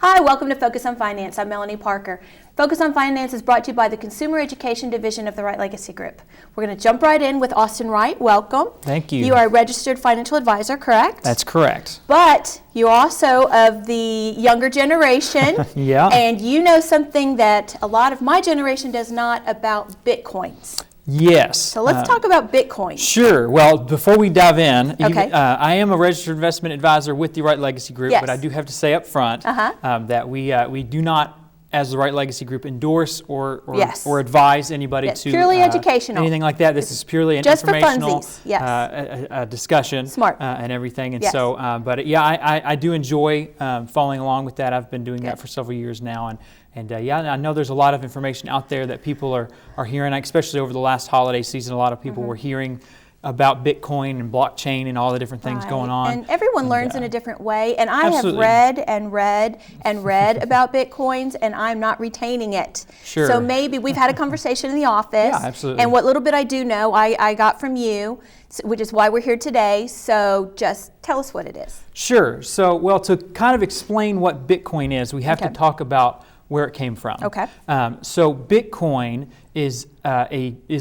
Hi, welcome to Focus on Finance. I'm Melanie Parker. Focus on Finance is brought to you by the Consumer Education Division of the Wright Legacy Group. We're going to jump right in with Austin Wright. Welcome. Thank you. You are a registered financial advisor, correct? That's correct. But you're also of the younger generation. Yeah. And you know something that a lot of my generation does not about Bitcoins. Yes. So let's talk about Bitcoin. Sure. Well, before we dive in, Okay. I am a registered investment advisor with the Wright Legacy Group, Yes. but I do have to say up front that we do not, as the Wright Legacy Group, endorse or advise anybody to purely educational. anything like that. This is purely an just informational for funsies. Yes. discussion. Smart. And everything. And Yes. so, but yeah, I do enjoy following along with that. I've been doing that for several years now, and yeah, I know there's a lot of information out there that people are hearing, especially over the last holiday season. A lot of people were hearing about Bitcoin and blockchain and all the different things going on. And everyone learns in a different way. And I Absolutely. have read and read and read about Bitcoins, and I'm not retaining it. Sure. So maybe we've had a conversation in the office. Yeah, absolutely. And what little bit I do know, I got from you, which is why we're here today. So just tell us what it is. Sure. So, well, to kind of explain what Bitcoin is, we have to talk about where it came from. Okay. So Bitcoin is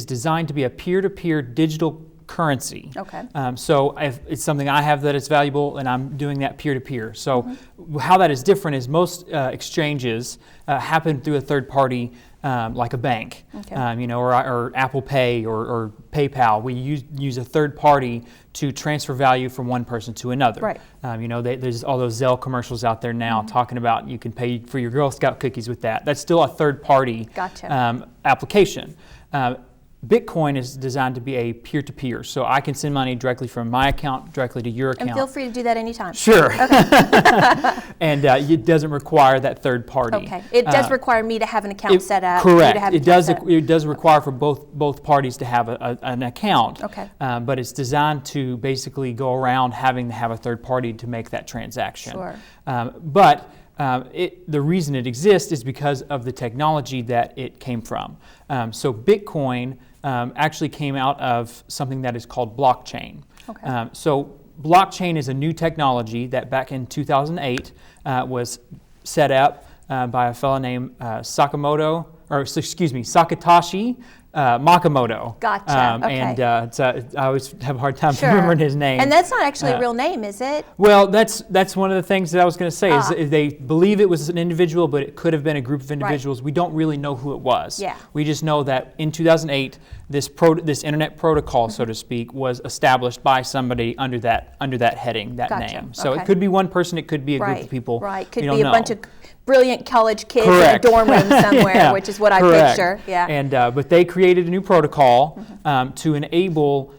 designed to be a peer-to-peer digital currency. Okay. So if it's something I have that is valuable, and I'm doing that peer-to-peer. So how that is different is most exchanges happen through a third party, like a bank, or Apple Pay or PayPal. We use a third party to transfer value from one person to another. Right. There's all those Zelle commercials out there now talking about you can pay for your Girl Scout cookies with that. That's still a third party application. Bitcoin is designed to be a peer-to-peer, so I can send money directly from my account directly to your account. And feel free to do that anytime. Sure. Okay. And it doesn't require that third party. Okay. It does require me to have an account set up. Correct. You to have It does require for both parties to have an account. Okay. But it's designed to basically go around having to have a third party to make that transaction. Sure. The reason it exists is because of the technology that it came from. So Bitcoin actually came out of something that is called blockchain. Okay. So blockchain is a new technology that back in 2008 was set up by a fellow named Sakatashi Nakamoto. Gotcha. Okay. And I always have a hard time remembering his name. And that's not actually a real name, is it? Well, that's one of the things that I was going to say is they believe it was an individual, but it could have been a group of individuals. Right. We don't really know who it was. Yeah. We just know that in 2008, this internet protocol, so to speak, was established by somebody under that heading, that name. So it could be one person, it could be a group of people. Right. Could be a bunch of brilliant college kids in a dorm room somewhere, which is what I picture. Yeah. And but they created a new protocol to enable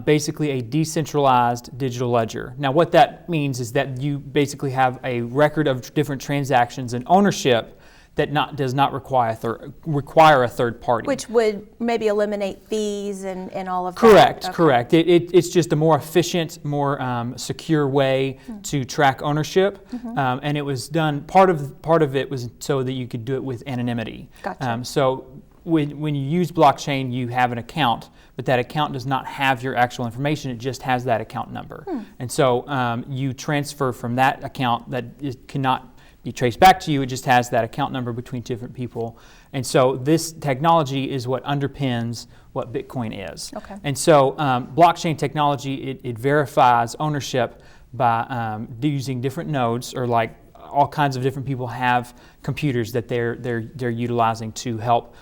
basically a decentralized digital ledger. Now, what that means is that you basically have a record of different transactions and ownership that does not require a third party. Which would maybe eliminate fees and all of that. Okay. Correct. It's just a more efficient, more secure way to track ownership, and it was done. Part of it was so that you could do it with anonymity. Gotcha. So when you use blockchain, you have an account, but that account does not have your actual information. It just has that account number, and so you transfer from that account that cannot be traced back to you. It just has that account number between different people. And so this technology is what underpins what Bitcoin is. Okay. And so blockchain technology, it verifies ownership by using different nodes, or like all kinds of different people have computers that they're utilizing to help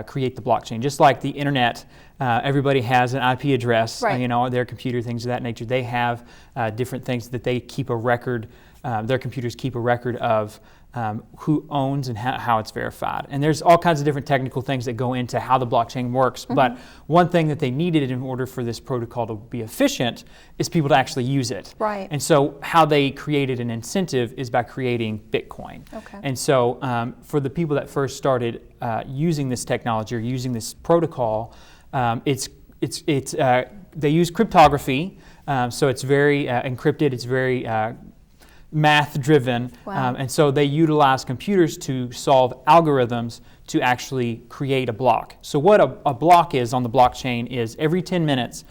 create the blockchain. Just like the internet, everybody has an IP address, their computer, things of that nature. They have different things that they keep a record. Their computers keep a record of who owns and how it's verified. And there's all kinds of different technical things that go into how the blockchain works. But one thing that they needed in order for this protocol to be efficient is people to actually use it. Right. And so how they created an incentive is by creating Bitcoin. Okay. And so for the people that first started using this technology or using this protocol, they use cryptography. So it's very encrypted. It's very math-driven, and so they utilize computers to solve algorithms to actually create a block. So what a block is on the blockchain is every 10 minutes,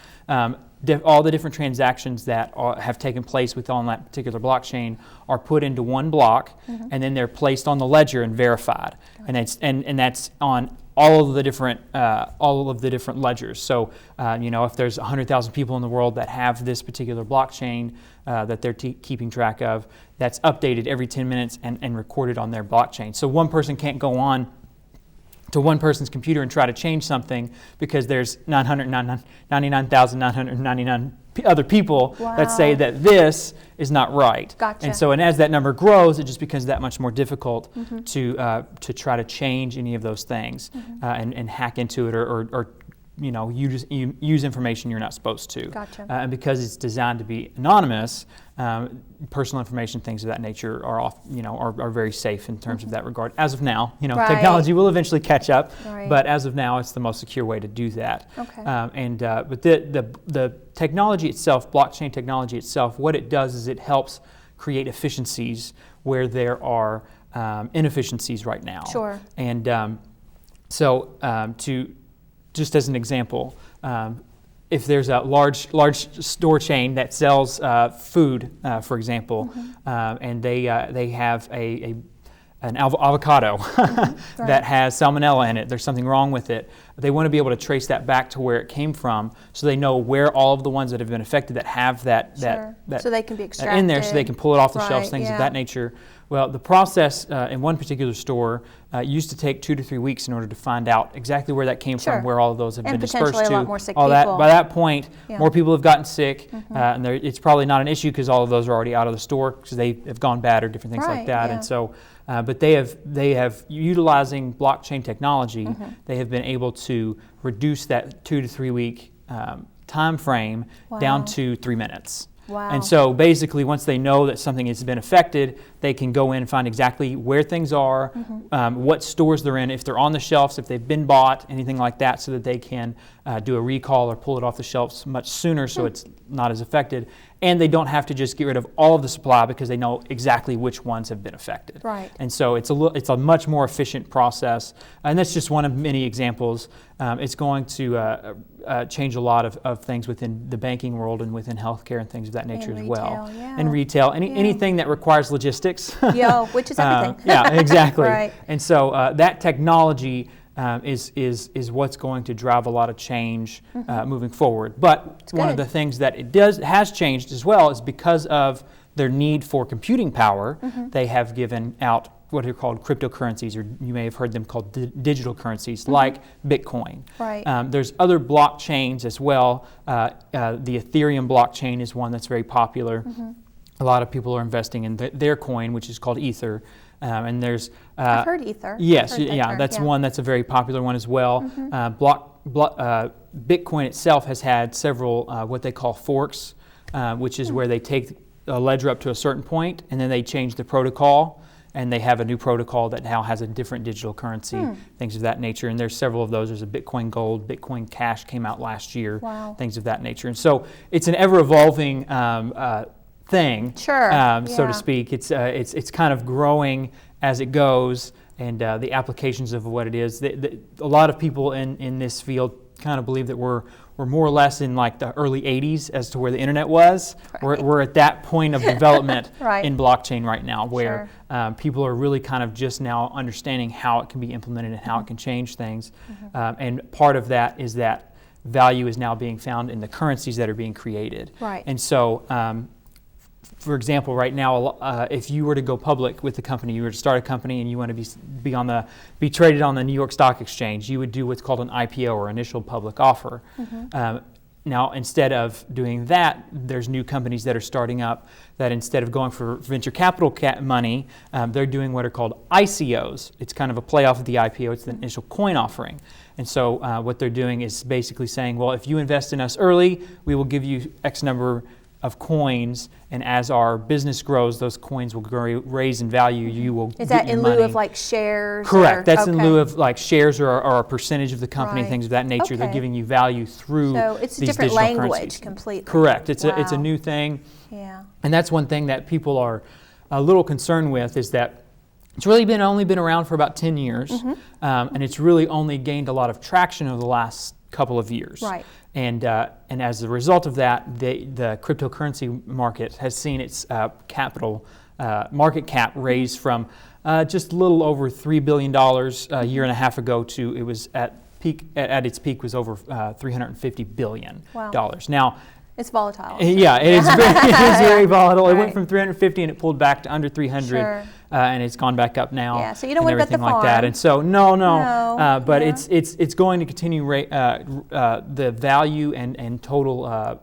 all the different transactions that have taken place on that particular blockchain are put into one block, and then they're placed on the ledger and verified, and that's on all of the different ledgers. So if there's 100,000 people in the world that have this particular blockchain that they're keeping track of, that's updated every 10 minutes and recorded on their blockchain. So one person can't go on to one person's computer and try to change something because there's 999,999 other people that say that this is not right. Gotcha. And as that number grows, it just becomes that much more difficult to try to change any of those things and hack into it or use information you're not supposed to. Gotcha. And because it's designed to be anonymous, personal information, things of that nature are very safe in terms of that regard. As of now, technology will eventually catch up, but as of now, it's the most secure way to do that. Okay. But the technology itself, blockchain technology itself, what it does is it helps create efficiencies where there are inefficiencies right now. Sure. And just as an example, if there's a large store chain that sells food, for example, and they have an avocado that has salmonella in it, there's something wrong with it, they want to be able to trace that back to where it came from, so they know where all of the ones that have been affected that have that so they can be extracted in there, so they can pull it off the shelves, things of that nature. Well, the process in one particular store used to take 2 to 3 weeks in order to find out exactly where that came from, where all of those have been dispersed to. And potentially a lot more sick people. By that point, more people have gotten sick, and it's probably not an issue because all of those are already out of the store because they have gone bad or different things like that. And so, but they have utilizing blockchain technology, they have been able to reduce that 2 to 3 week time frame down to 3 minutes. Wow. And so basically, once they know that something has been affected, they can go in and find exactly where things are, what stores they're in, if they're on the shelves, if they've been bought, anything like that, so that they can do a recall or pull it off the shelves much sooner so it's not as affected. And they don't have to just get rid of all of the supply because they know exactly which ones have been affected. Right. And so it's a much more efficient process. And that's just one of many examples. It's going to change a lot of things within the banking world and within healthcare and things of that nature as well. And retail, anything that requires logistics. Which is everything. Exactly. Right. And so that technology is what's going to drive a lot of change moving forward. But one of the things that has changed as well is because of their need for computing power, they have given out what are called cryptocurrencies, or you may have heard them called digital currencies, like BitCoin. Right. There's other blockchains as well. The Ethereum blockchain is one that's very popular. A lot of people are investing in their coin, which is called Ether. And there's I've heard Ether. Yes, that's one that's a very popular one as well. Bitcoin itself has had several what they call forks, which is where they take a ledger up to a certain point, and then they change the protocol, and they have a new protocol that now has a different digital currency, things of that nature. And there's several of those. There's a Bitcoin Gold, Bitcoin Cash came out last year, things of that nature. And so it's an ever-evolving thing, so to speak. It's kind of growing as it goes, and the applications of what it is. A lot of people in this field kind of believe that we're more or less in like the early 80s as to where the internet was. We're at that point of development in blockchain right now, where people are really kind of just now understanding how it can be implemented and how it can change things. And part of that is that value is now being found in the currencies that are being created. And so for example, right now, if you were to go public with the company, you were to start a company and you want to be traded on the New York Stock Exchange, you would do what's called an IPO, or initial public offer. Now, instead of doing that, there's new companies that are starting up that instead of going for venture capital money, they're doing what are called ICOs. It's kind of a play off of the IPO. It's the initial coin offering. And so what they're doing is basically saying, well, if you invest in us early, we will give you X number of coins, and as our business grows, those coins will raise in value. You will Is that in lieu of like shares? Correct. That's in lieu of like shares or a percentage of the company, things of that nature. They're giving you value through So it's a these different digital language currencies. completely. Correct. It's a new thing. And that's one thing that people are a little concerned with, is that it's really only been around for about 10 years, and it's really only gained a lot of traction over the last couple of years. And as a result of that, the cryptocurrency market has seen its market cap raised from just a little over $3 billion a year and a half ago to it was at its peak was over $350 billion. Wow. Now, it's volatile. Yeah, it is very volatile. Right. It went from 350 and it pulled back to under 300, Sure. And it's gone back up now. Yeah, so you don't want to bet the like farm. that. And so no, but yeah. it's going to continue. The value and total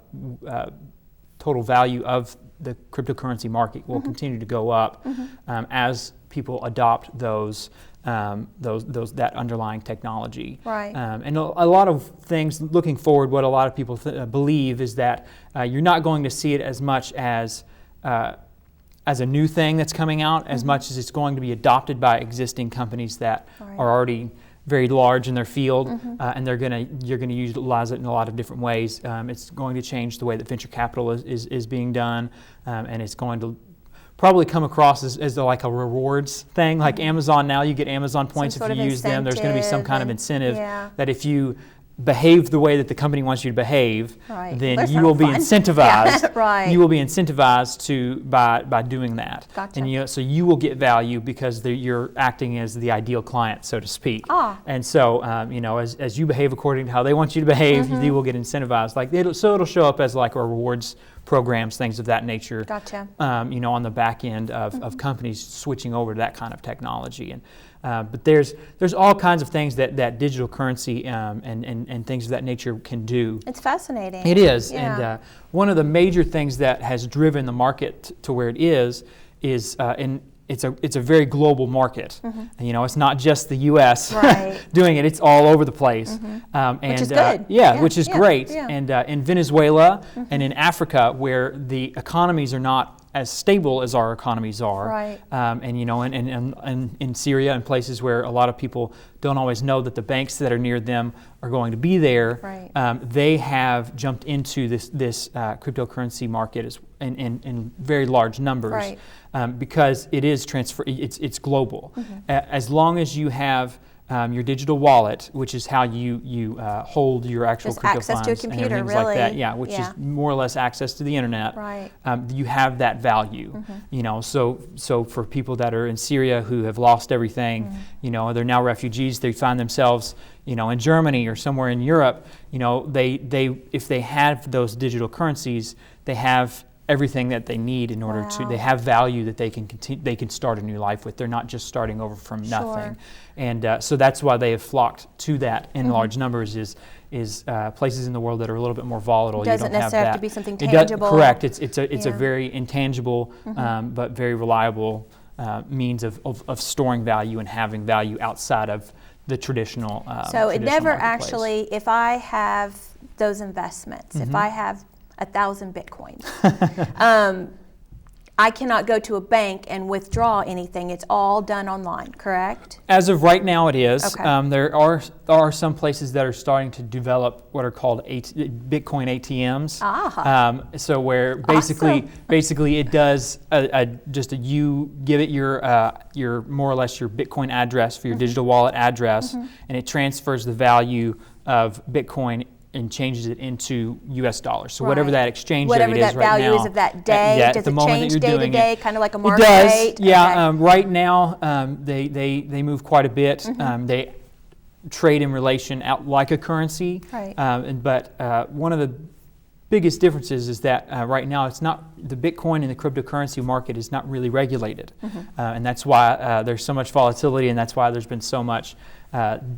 value of the cryptocurrency market will continue to go up as people adopt that underlying technology. Right. And a lot of things looking forward, what a lot of people believe is that you're not going to see it as much as a new thing that's coming out, as much as it's going to be adopted by existing companies that are already very large in their field, and you're going to utilize it in a lot of different ways. It's going to change the way that venture capital is being done, and it's going to probably come across as like a rewards thing. Like Amazon now, you get Amazon points if you use them. There's going to be some kind of incentive that if you behave the way that the company wants you to behave, then you will be incentivized. Right. You will be incentivized by doing that. Gotcha. And so you will get value because you're acting as the ideal client, so to speak. And so as you behave according to how they want you to behave, you will get incentivized. Like it'll show up as like a rewards programs, things of that nature. Gotcha. On the back end of companies switching over to that kind of technology. And but there's all kinds of things that digital currency and things of that nature can do. It's fascinating. It is. Yeah. And one of the major things that has driven the market to where it is it's a very global market. And, it's not just the U.S. doing it; it's all over the place. Which is good. Which is great. Yeah. And in Venezuela and in Africa, where the economies are not as stable as our economies are, and in Syria and places where a lot of people don't always know that the banks that are near them are going to be there, they have jumped into this cryptocurrency market in very large numbers, because it is it's global. As long as you have your digital wallet, which is how you hold your actual crypto access funds to a computer, and really. like that, which is more or less access to the internet. You have that value, So for people that are in Syria who have lost everything, they're now refugees. They find themselves, in Germany or somewhere in Europe. They if they have those digital currencies, they have everything that they need in order to. They have value that they can continue. They can start a new life with. They're not just starting over from nothing. And so that's why they have flocked to that in large numbers. Is places in the world that are a little bit more volatile. Doesn't you don't necessarily have to be something tangible. Correct. It's a very intangible but very reliable means of storing value and having value outside of the traditional. So it traditional never marketplace. actually. If I have those investments, if I have 1,000 Bitcoins. I cannot go to a bank and withdraw anything. It's all done online, correct? As of right now, it is. Okay. There are some places that are starting to develop what are called Bitcoin ATMs. So where basically it does you give it your more or less your Bitcoin address for your digital wallet address, and it transfers the value of Bitcoin and changes it into U.S. dollars. So whatever that exchange rate is right now. Whatever that value is of that day, does it change day to day, kind of like a market rate? It does, yeah. Okay. Right now, they move quite a bit. They trade in relation out like a currency. But one of the biggest differences is that right now it's not the Bitcoin and the cryptocurrency market is not really regulated, and that's why there's so much volatility, and that's why there's been so much.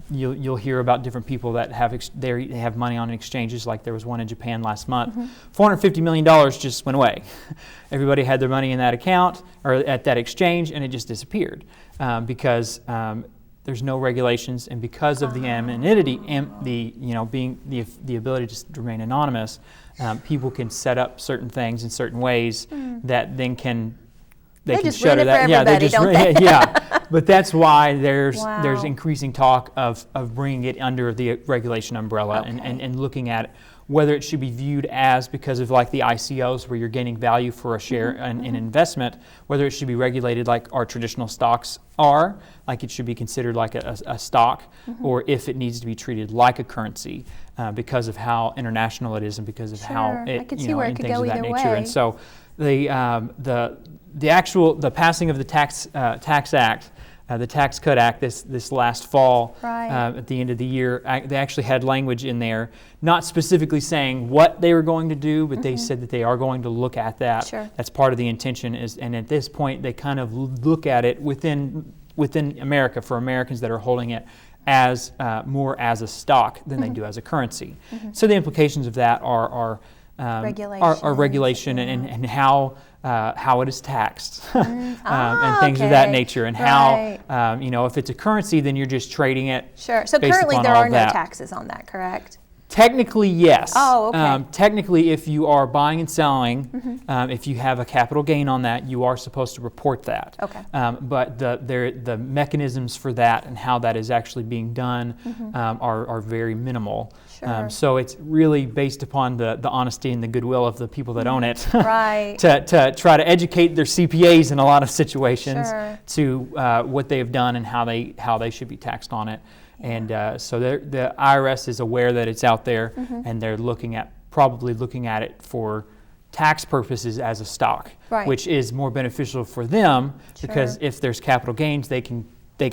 You'll hear about different people that they have money on exchanges. Like there was one in Japan last month. $450 million just went away. Everybody had their money in that account or at that exchange, and it just disappeared because there's no regulations, and because of the anonymity, the ability to remain anonymous, people can set up certain things in certain ways that then they can just shutter ruin it that. For everybody, don't they? Yeah. But that's why there's increasing talk of bringing it under the regulation umbrella and looking at whether it should be viewed as, because of like the ICOs where you're gaining value for a share in investment, whether it should be regulated like our traditional stocks are, like it should be considered like a stock, or if it needs to be treated like a currency because of how international it is and because of how it, I could see where it could go either way. And so the passing of the Tax Act, the Tax Cut Act this last fall, at the end of the year, they actually had language in there, not specifically saying what they were going to do, but they said that they are going to look at that. Sure. That's part of the intention, and at this point, they kind of look at it within America, for Americans that are holding it as more as a stock than they do as a currency. So the implications of that are regulation and how it is taxed and things of that nature, and how if it's a currency, then you're just trading it. Sure. So currently there are no taxes on that, correct? Technically, yes. Oh, okay. Technically, if you are buying and selling, if you have a capital gain on that, you are supposed to report that. Okay. But the mechanisms for that and how that is actually being done are very minimal. Sure. So it's really based upon the honesty and the goodwill of the people that own it, right? to try to educate their CPAs in a lot of situations to what they have done and how they should be taxed on it. And so the IRS is aware that it's out there, and they're probably looking at it for tax purposes as a stock, which is more beneficial for them because if there's capital gains, they can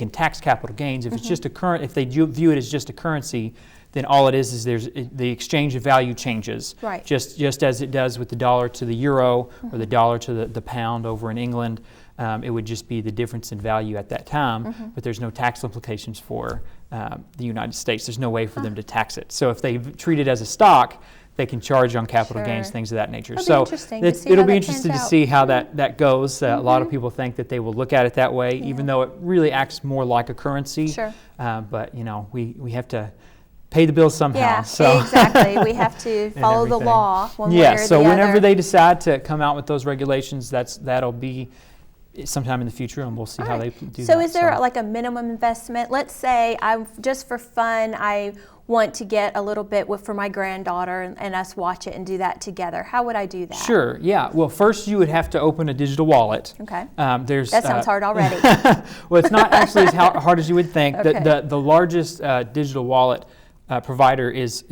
tax capital gains. If it's just if they view it as just a currency, then all it is the exchange of value changes, just as it does with the dollar to the euro or the dollar to the pound over in England. It would just be the difference in value at that time, but there's no tax implications for the United States. There's no way for them to tax it. So if they treat it as a stock, they can charge on capital gains, things of that nature. It'll be interesting to see how that goes. A lot of people think that they will look at it that way, even though it really acts more like a currency. But we have to pay the bills somehow. Yeah, so. Exactly. We have to follow the law one way or the other. So whenever they decide to come out with those regulations, that'll be sometime in the future, and we'll see how they do that. So is there like a minimum investment? Let's say just for fun, I want to get a little bit for my granddaughter and us watch it and do that together. How would I do that? Sure, yeah. Well, first you would have to open a digital wallet. Okay. That sounds hard already. Well, it's not actually as hard as you would think. Okay. The largest digital wallet provider is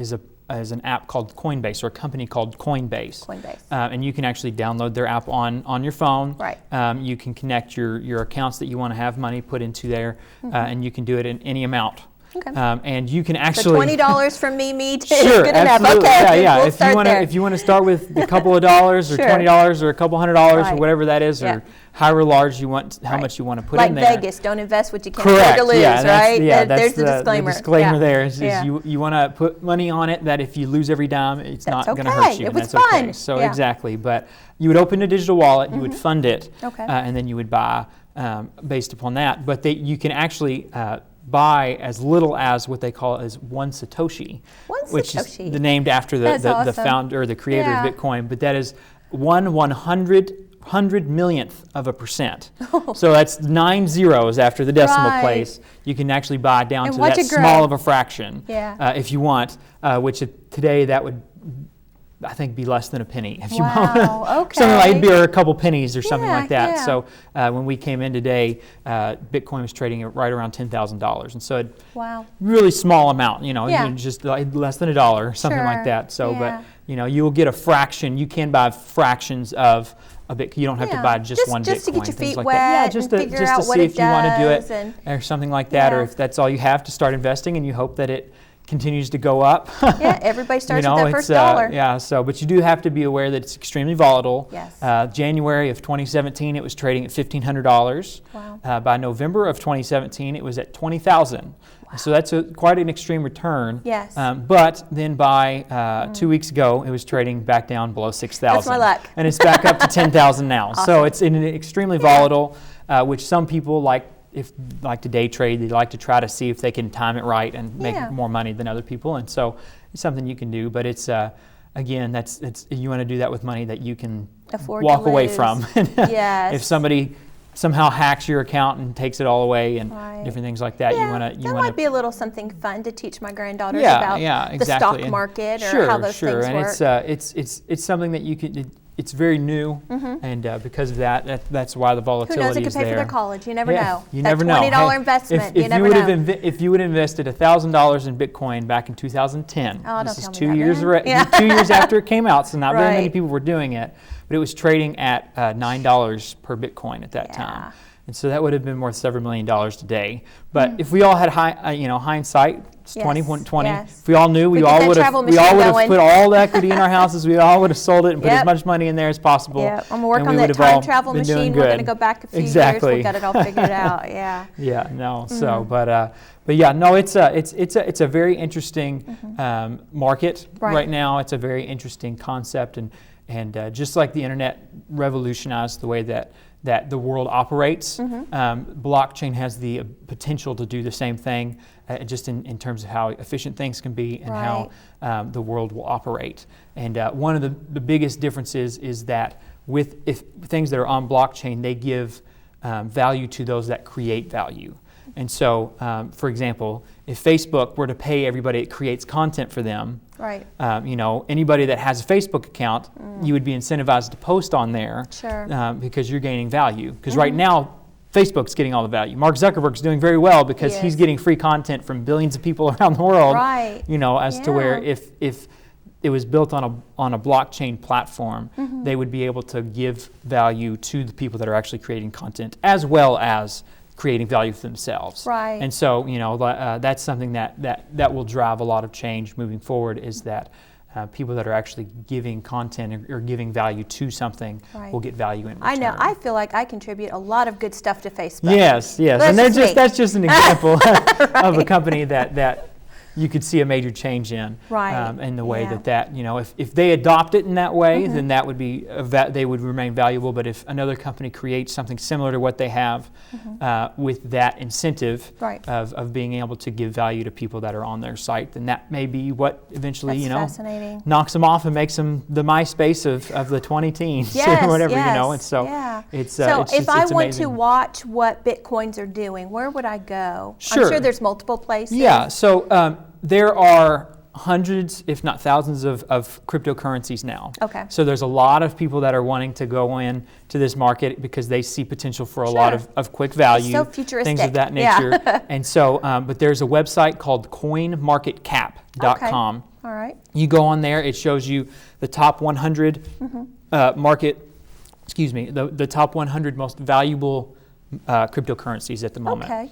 an app called Coinbase, or a company called Coinbase. And you can actually download their app on your phone. Right. You can connect your accounts that you want to have money put into there, and you can do it in any amount. Okay. And you can actually $20 from me is sure, good absolutely. enough. Okay. Yeah. We'll if you want to start with a couple of dollars or $20 or a couple $100 or whatever that is, or however large you want, how much you want to put in there. Like Vegas, don't invest what you can't afford to lose, right? There's the disclaimer. The disclaimer there is you want to put money on it that if you lose every dime, it's not going to hurt you. It was fun. Okay. So exactly, but you would open a digital wallet, you would fund it, and then you would buy based upon that. But you can actually buy as little as what they call as one Satoshi, which is named after the founder or the creator of Bitcoin. But that is 1/100 millionth of a percent. So that's 9 zeros after the decimal place. You can actually buy down to that small of a fraction if you want, which today that would, I think, be less than a penny if you want. Something like or a couple pennies or something like that. So when we came in today, Bitcoin was trading at right around $10,000, and so really small amount, just like less than $1 or something like that. So, but you will get a fraction. You can buy fractions of a bit. You don't have to buy just one Bitcoin. Just to get your feet like wet, just and to figure out what see it if you want to do does it or something like that, or if that's all you have to start investing, and you hope that it continues to go up. Everybody starts with that first dollar. But you do have to be aware that it's extremely volatile. Yes. January of 2017, it was trading at $1,500. Wow. By November of 2017, it was at $20,000. Wow. So that's quite an extreme return. Yes. But then by 2 weeks ago, it was trading back down below $6,000. That's my luck. And it's back up to $10,000 now. Awesome. So it's extremely volatile, which some people like to day trade. They like to try to see if they can time it right and make more money than other people, and so it's something you can do. But it's again, you want to do that with money that you can afford walk to away lose. from. If somebody somehow hacks your account and takes it all away and Right. different things like that. Yeah, You that want might be a little something fun to teach my granddaughters yeah, about yeah, the exactly. stock market or sure, how those sure. things And work. it's something that you can. It's very new, and because of that's why the Who volatility knows? It could is pay there. for their college. You never Yeah, know. you that never know. $20 Hey, investment. if you never would know. have if you would have invested $1,000 in Bitcoin back in 2010, Oh, this don't is tell 2 me that, years man. Yeah. 2 years after it came out, so not very many Right. people were doing it, but it was trading at $9 per Bitcoin at that Yeah. time. And so that would have been worth several $1 million today. But if we all had hindsight, it's Yes, 2020. yes. If we all knew, We we get all that would have travel we all machine would have going. put all the equity in our houses. We all would have sold it and put as Yep. much money in there as possible. Yeah, I'm gonna work and on we that would have all time travel been doing machine. We're going to good. go back a few Exactly. years. We've got it all figured out. Yeah. Yeah, no. So, but yeah, no. It's a very interesting market right now. It's a very interesting concept, and just like the internet revolutionized the way that the world operates, blockchain has the potential to do the same thing, just in terms of how efficient things can be and how the world will operate. And one of the biggest differences is that if things that are on blockchain, they give value to those that create value. And so, for example, if Facebook were to pay everybody that creates content for them, Right. Anybody that has a Facebook account, you would be incentivized to post on there, Sure. because you're gaining value. Because right now, Facebook's getting all the value. Mark Zuckerberg's doing very well because he's Yes. getting free content from billions of people around the world. Right. As to where Yeah. if it was built on a blockchain platform, they would be able to give value to the people that are actually creating content, as well as creating value for themselves. Right. And so, that's something that will drive a lot of change moving forward, is that people that are actually giving content or giving value to something Right. will get value in return. I know. I feel like I contribute a lot of good stuff to Facebook. Yes, yes. That's And just me. that's just an example of a company that you could see a major change in, Right. in the way Yeah. that if they adopt it in that way, then that would be they would remain valuable. But if another company creates something similar to what they have, with that incentive Right. of being able to give value to people that are on their site, then that may be what eventually That's fascinating. knocks them off and makes them the MySpace of the 20 teens Yes, or whatever. yes, And so yeah. it's So it's if just, I it's want amazing. to watch what Bitcoins are doing, where would I go? Sure. I'm sure there's multiple places. Yeah, so there are hundreds, if not thousands, of cryptocurrencies now. Okay. So there's a lot of people that are wanting to go in to this market because they see potential for a lot Sure. of quick value, so things futuristic. of that Yeah. nature. And so, but there's a website called coinmarketcap.com. All right. You go on there, it shows you the top 100 the top 100 most valuable cryptocurrencies at the moment. Okay.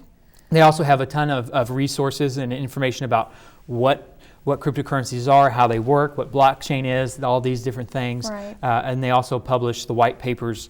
They also have a ton of resources and information about what cryptocurrencies are, how they work, what blockchain is, all these different things. Right. And they also publish the white papers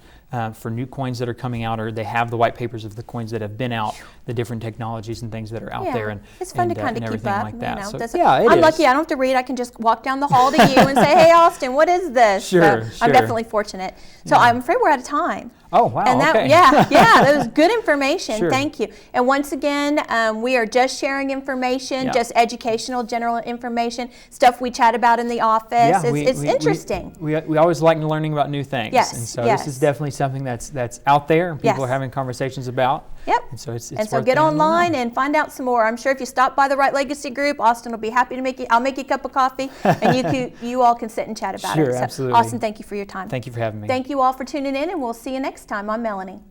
for new coins that are coming out, or they have the white papers of the coins that have been out, the different technologies and things that are out Yeah. there, and It's fun to kind and of keep everything up. like that. So, That's- yeah, it I'm is. lucky I don't have to read. I can just walk down the hall to you and say, hey, Austin, what is this? Sure, So sure. I'm definitely fortunate. So I'm afraid we're out of time. Oh, wow, And that, okay. yeah, that was good information. Sure. Thank you. And once again, we are just sharing information, Yeah. just educational, general information, stuff we chat about in the office. Yeah, It's interesting. We always like learning about new things. Yes, And so yes. this is definitely something that's out there and people Yes. are having conversations about. Yep. And so it's And so worth get getting to know. online and find out some more. I'm sure if you stop by the Wright Legacy Group, Austin will be happy to I'll make you a cup of coffee, and you all can sit and chat about it. Sure, So, absolutely. Austin, thank you for your time. Thank you for having me. Thank you all for tuning in, and we'll see you next time. I'm Melanie.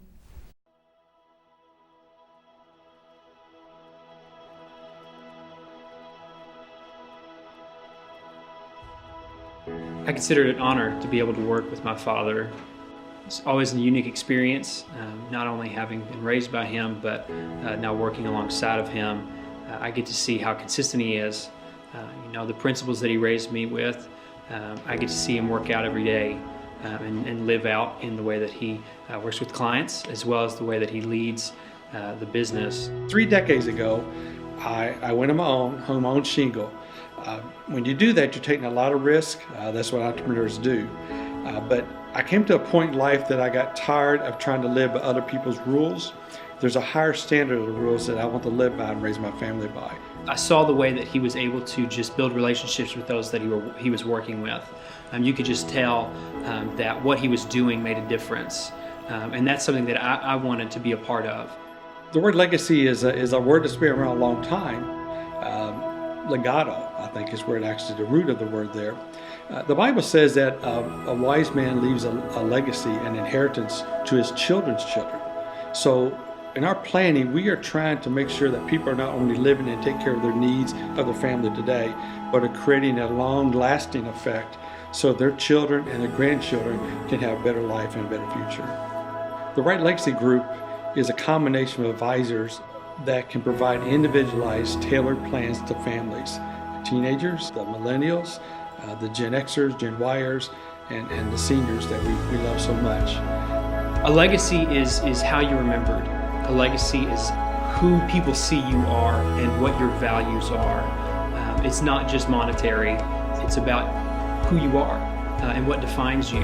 I consider it an honor to be able to work with my father. It's always a unique experience, not only having been raised by him, but now working alongside of him. I get to see how consistent he is. The principles that he raised me with, I get to see him work out every day and live out in the way that he works with clients, as well as the way that he leads the business. 3 decades ago, I went on my own, home owned shingle. When you do that, you're taking a lot of risk. That's what entrepreneurs do. But I came to a point in life that I got tired of trying to live by other people's rules. There's a higher standard of the rules that I want to live by and raise my family by. I saw the way that he was able to just build relationships with those that he was working with. You could just tell that what he was doing made a difference. And that's something that I wanted to be a part of. The word legacy is a word that's been around a long time. Legato, I think, is where it actually, the root of the word there. The Bible says that a wise man leaves a legacy, an inheritance to his children's children. So in our planning, we are trying to make sure that people are not only living and take care of their needs of their family today, but are creating a long-lasting effect so their children and their grandchildren can have a better life and a better future. The Wright Legacy Group is a combination of advisors that can provide individualized, tailored plans to families, teenagers, the millennials, the Gen Xers, Gen Yers, and the seniors that we love so much. A legacy is how you're remembered. A legacy is who people see you are and what your values are. It's not just monetary, it's about who you are and what defines you.